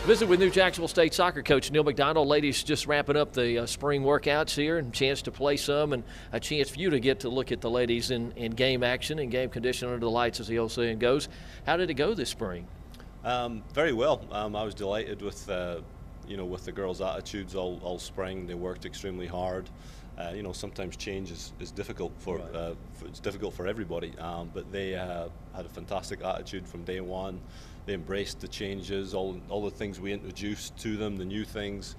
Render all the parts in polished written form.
Visit with new Jacksonville State soccer coach Neil Macdonald. Ladies just wrapping up the spring workouts here, and a chance to play some, and a chance for you to get to look at the ladies in game action and game condition under the lights, as the old saying goes. How did it go this spring? Very well. I was delighted with with the girls' attitudes all spring. They worked extremely hard. Sometimes change is difficult for it's difficult for everybody, but they had a fantastic attitude from day one. They embraced the changes, all the things we introduced to them, the new things.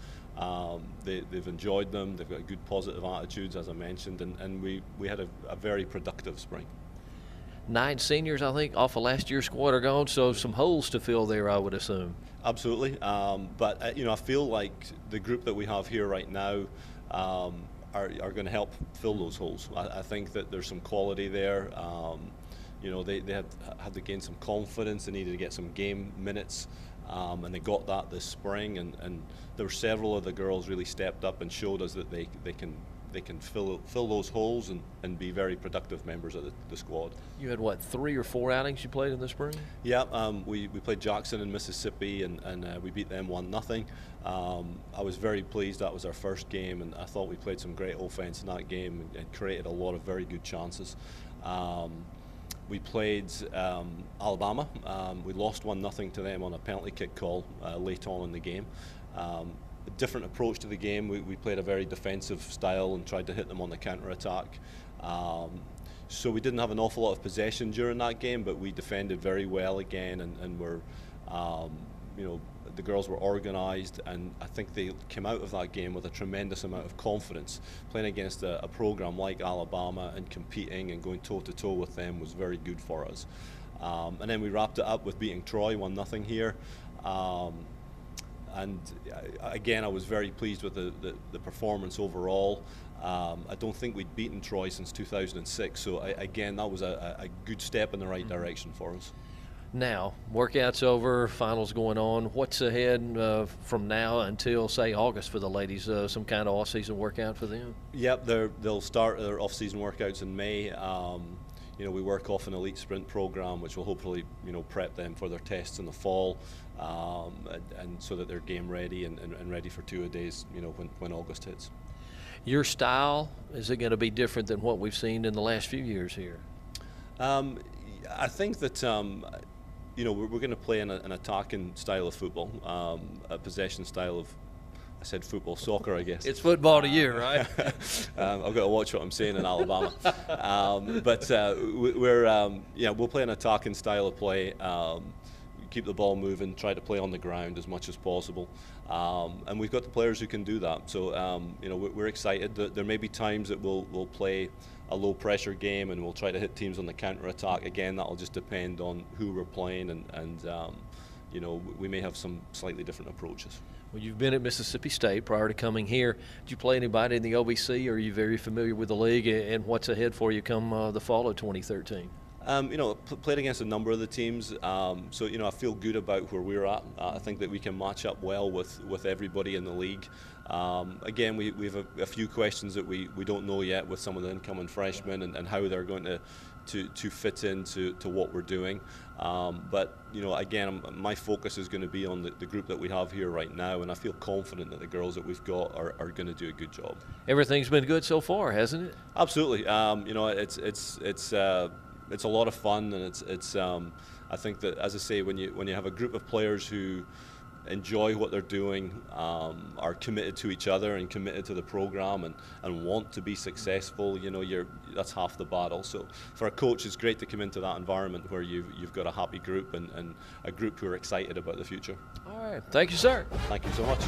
They've enjoyed them. They've got good positive attitudes, as I mentioned, and we had a very productive spring. 9 seniors, I think, off of last year's squad are gone, so some holes to fill there, I would assume. Absolutely, but I feel like the group that we have here right now are going to help fill those holes. I think that there's some quality there. They had to gain some confidence. They needed to get some game minutes, and they got that this spring. And there were several of the girls really stepped up and showed us that they can fill those holes and be very productive members of the squad. You had, what, 3 or 4 outings you played in the spring? Yeah, we played Jackson in Mississippi, and we beat them 1-0. I was very pleased. That was our first game, and I thought we played some great offense in that game and created a lot of very good chances. We played Alabama. We lost 1-0 to them on a penalty kick call late on in the game. A different approach to the game. We played a very defensive style and tried to hit them on the counter-attack. So we didn't have an awful lot of possession during that game, but we defended very well again, and were, the girls were organised, and I think they came out of that game with a tremendous amount of confidence. Playing against a program like Alabama and competing and going toe-to-toe with them was very good for us. And then we wrapped it up with beating Troy 1-0 here. And again, I was very pleased with the performance overall. I don't think we'd beaten Troy since 2006, so again, that was a good step in the right direction for us. Now, workouts over, finals going on. What's ahead from now until, say, August for the ladies? Some kind of off-season workout for them? Yep, they'll start their off-season workouts in May. We work off an elite sprint program, which will hopefully, prep them for their tests in the fall, and so that they're game ready and ready for 2-a-days, when August hits. Your style, is it going to be different than what we've seen in the last few years here? I think that we're going to play an attacking style of football, a possession style of. I said football, soccer, I guess. It's football to you, right? I've got to watch what I'm saying in Alabama. We'll play an attacking style of play, keep the ball moving, try to play on the ground as much as possible. And we've got the players who can do that. So, we're excited. There may be times that we'll play a low-pressure game and we'll try to hit teams on the counter-attack. Again, that'll just depend on who we're playing, and we may have some slightly different approaches. Well, you've been at Mississippi State prior to coming here. Did you play anybody in the OVC, or are you very familiar with the league, and what's ahead for you come the fall of 2013? Played against a number of the teams, so I feel good about where we're at. I think that we can match up well with everybody in the league. Again, we have a few questions that we don't know yet with some of the incoming freshmen and how they're going to fit into what we're doing. But again, my focus is going to be on the group that we have here right now, and I feel confident that the girls that we've got are going to do a good job. Everything's been good so far, hasn't it? Absolutely. It's a lot of fun, and I think that, as I say, when you have a group of players who enjoy what they're doing, are committed to each other and committed to the program and want to be successful, that's half the battle. So for a coach, it's great to come into that environment where you've got a happy group and a group who are excited about the future. All right. Thank you, sir. Thank you so much.